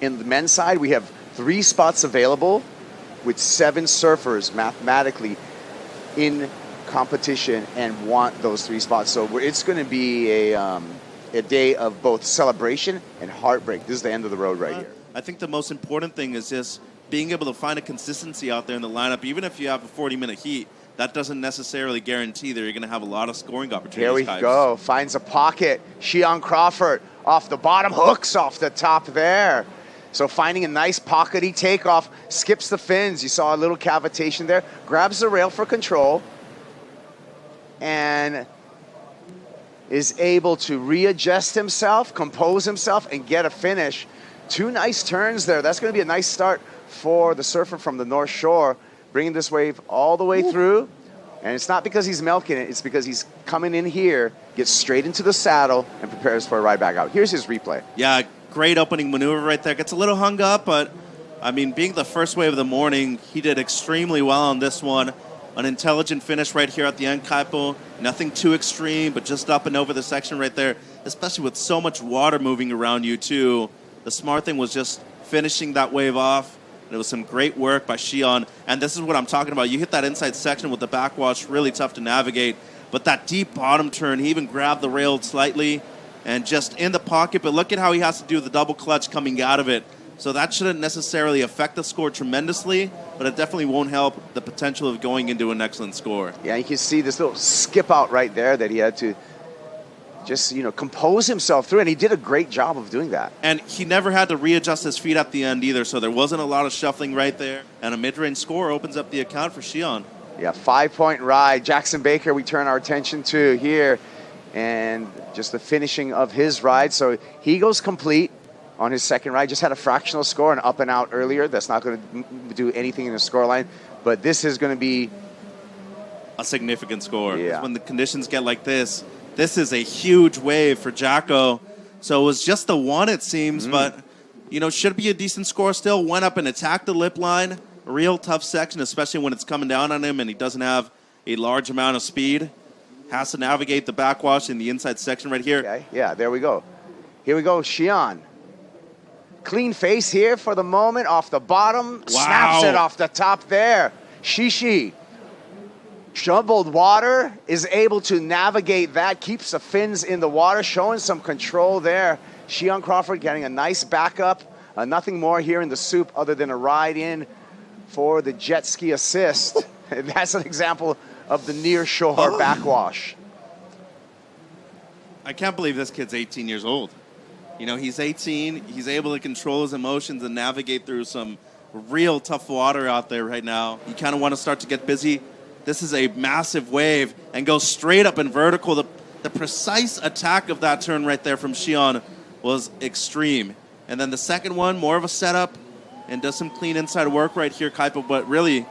in the men's side, we have 3 spots available with 7 surfers mathematically in competition and want those 3 spots. So it's going to be a day of both celebration and heartbreak. This is the end of the road right here. I think the most important thing is just being able to find a consistency out there in the lineup. Even if you have a 40-minute heat, that doesn't necessarily guarantee that you're going to have a lot of scoring opportunities. Here we go. Finds a pocket. Shion Crawford off the bottom, hooks off the top there. So finding a nice pockety takeoff, skips the fins. You saw a little cavitation there. Grabs the rail for control and is able to readjust himself, compose himself, and get a finish. 2 nice turns there. That's going to be a nice start for the surfer from the North Shore, bringing this wave all the way through. And it's not because he's milking it. It's because he's coming in here, gets straight into the saddle, and prepares for a ride back out. Here's his replay. Yeah, great opening maneuver right there. Gets a little hung up, but, I mean, being the first wave of the morning, he did extremely well on this one. An intelligent finish right here at the end, Kaipo. Nothing too extreme, but just up and over the section right there, especially with so much water moving around you, too. The smart thing was just finishing that wave off. And it was some great work by Shion. And this is what I'm talking about. You hit that inside section with the backwash, really tough to navigate. But that deep bottom turn, he even grabbed the rail slightly and just in the pocket. But look at how he has to do the double clutch coming out of it. So that shouldn't necessarily affect the score tremendously, but it definitely won't help the potential of going into an excellent score. Yeah, you can see this little skip out right there that he had to just, compose himself through, and he did a great job of doing that. And he never had to readjust his feet at the end either, so there wasn't a lot of shuffling right there. And a mid-range score opens up the account for Shion. Yeah, 5-point ride. Jackson Baker, we turn our attention to here, and just the finishing of his ride. So he goes complete on his second ride. Just had a fractional score, an up and out earlier. That's not going to do anything in the scoreline, but this is going to be a significant score. Yeah. When the conditions get like this is a huge wave for Jacko. So it was just the one, it seems, but, should be a decent score still. Went up and attacked the lip line. A real tough section, especially when it's coming down on him and he doesn't have a large amount of speed. Has to navigate the backwash in the inside section right here. Okay, yeah, there we go. Here we go, Shion. Clean face here for the moment, off the bottom. Wow. Snaps it off the top there. Shishi. Shoveled water, is able to navigate that, keeps the fins in the water, showing some control there. Shion Crawford getting a nice backup. Nothing more here in the soup other than a ride in for the jet ski assist. That's an example of the near shore backwash. I can't believe this kid's 18 years old. He's 18. He's able to control his emotions and navigate through some real tough water out there right now. You kind of want to start to get busy. This is a massive wave and goes straight up in vertical. The precise attack of that turn right there from Shion was extreme. And then the second one, more of a setup and does some clean inside work right here, Kaipo. But really,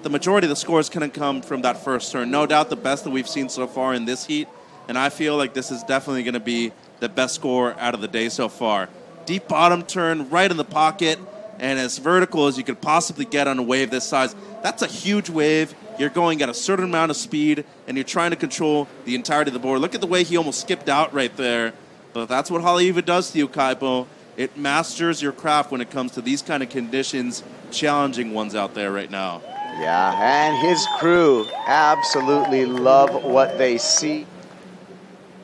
the majority of the scores can come from that first turn. No doubt the best that we've seen so far in this heat. And I feel like this is definitely going to be the best score out of the day so far. Deep bottom turn right in the pocket and as vertical as you could possibly get on a wave this size. That's a huge wave. You're going at a certain amount of speed, and you're trying to control the entirety of the board. Look at the way he almost skipped out right there. But that's what Haleiwa does to you, Kaipo. It masters your craft when it comes to these kind of conditions, challenging ones out there right now. Yeah, and his crew absolutely love what they see.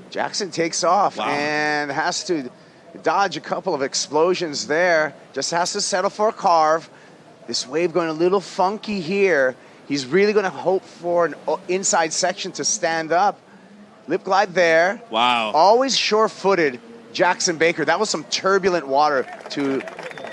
Jackson takes off and has to dodge a couple of explosions there. Just has to settle for a carve. This wave going a little funky here. He's really going to hope for an inside section to stand up. Lip glide there. Wow. Always sure-footed Jackson Baker. That was some turbulent water to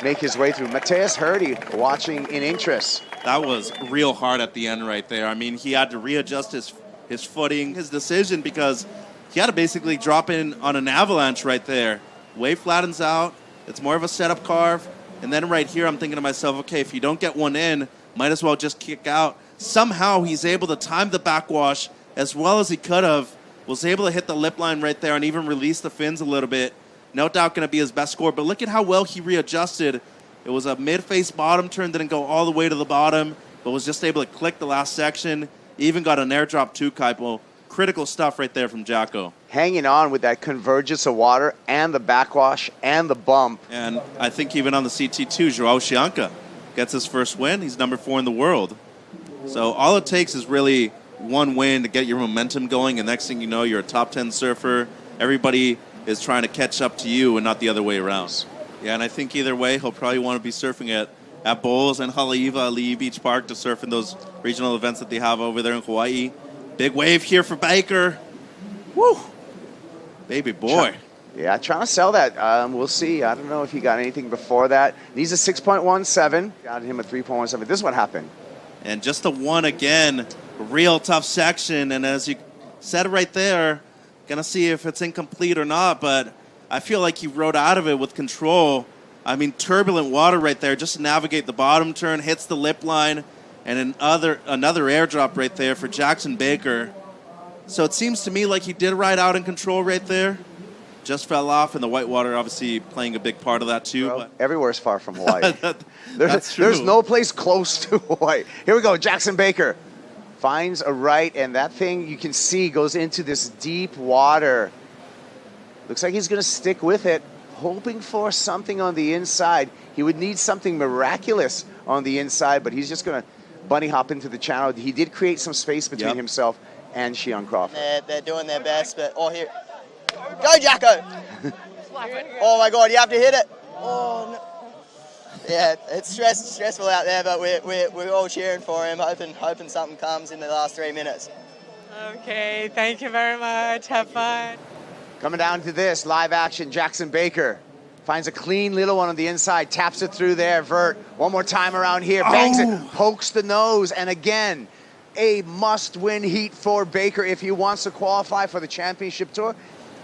make his way through. Mateus Hurdy watching in interest. That was real hard at the end right there. I mean, he had to readjust his footing, his decision, because he had to basically drop in on an avalanche right there. Wave flattens out. It's more of a setup carve. And then right here, I'm thinking to myself, okay, if you don't get one in, might as well just kick out. Somehow he's able to time the backwash as well as he could have. Was able to hit the lip line right there and even release the fins a little bit. No doubt going to be his best score. But look at how well he readjusted. It was a mid-face bottom turn, didn't go all the way to the bottom, but was just able to click the last section. Even got an airdrop too, Kaipo. critical stuff right there from Jacko. Hanging on with that convergence of water and the backwash and the bump. And I think even on the CT2, Joao Chianca gets his first win. He's number 4 in the world. So all it takes is really one win to get your momentum going, and next thing you know, you're a top 10 surfer. Everybody is trying to catch up to you and not the other way around. Yeah, and I think either way, he'll probably want to be surfing at Bowls and Haleiwa, Ali'i Beach Park to surf in those regional events that they have over there in Hawaii. Big wave here for Baker. Woo! Baby boy. Yeah, trying to sell that. We'll see. I don't know if he got anything before that. He's a 6.17. Got him a 3.17. This is what happened. And just the one again. Real tough section. And as you said right there, going to see if it's incomplete or not. But I feel like he rode out of it with control. I mean, turbulent water right there. Just to navigate the bottom turn. Hits the lip line. And another airdrop right there for Jackson Baker. So it seems to me like he did ride out in control right there. Just fell off, and the whitewater obviously playing a big part of that too. Well, but everywhere's far from Hawaii. That's true. There's no place close to Hawaii. Here we go. Jackson Baker finds a right, and that thing you can see goes into this deep water. Looks like he's going to stick with it, hoping for something on the inside. He would need something miraculous on the inside, but he's just going to bunny hop into the channel. He did create some space between himself and Shion Crawford. They're doing their best, but here. Go, Jacko! Oh my God, you have to hit it. Oh no. Yeah, it's stressful out there, but we're all cheering for him, hoping something comes in the last 3 minutes. Okay, thank you very much. Have fun. Coming down to this live action, Jackson Baker finds a clean little one on the inside, taps it through there, vert. One more time around here, bangs it, pokes the nose, and again, a must-win heat for Baker if he wants to qualify for the championship tour.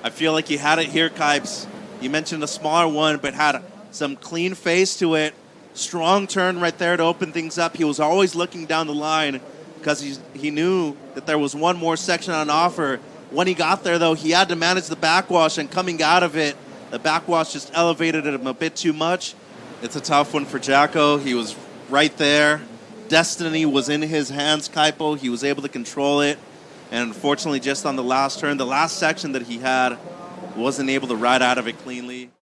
I feel like he had it here, Kipes. You mentioned a smaller one, but had some clean face to it. Strong turn right there to open things up. He was always looking down the line because he knew that there was one more section on offer. When he got there, though, he had to manage the backwash, and coming out of it, the backwash just elevated him a bit too much. It's a tough one for Jacko. He was right there. Destiny was in his hands, Kaipo. He was able to control it. And unfortunately, just on the last turn, the last section that he had, wasn't able to ride out of it cleanly.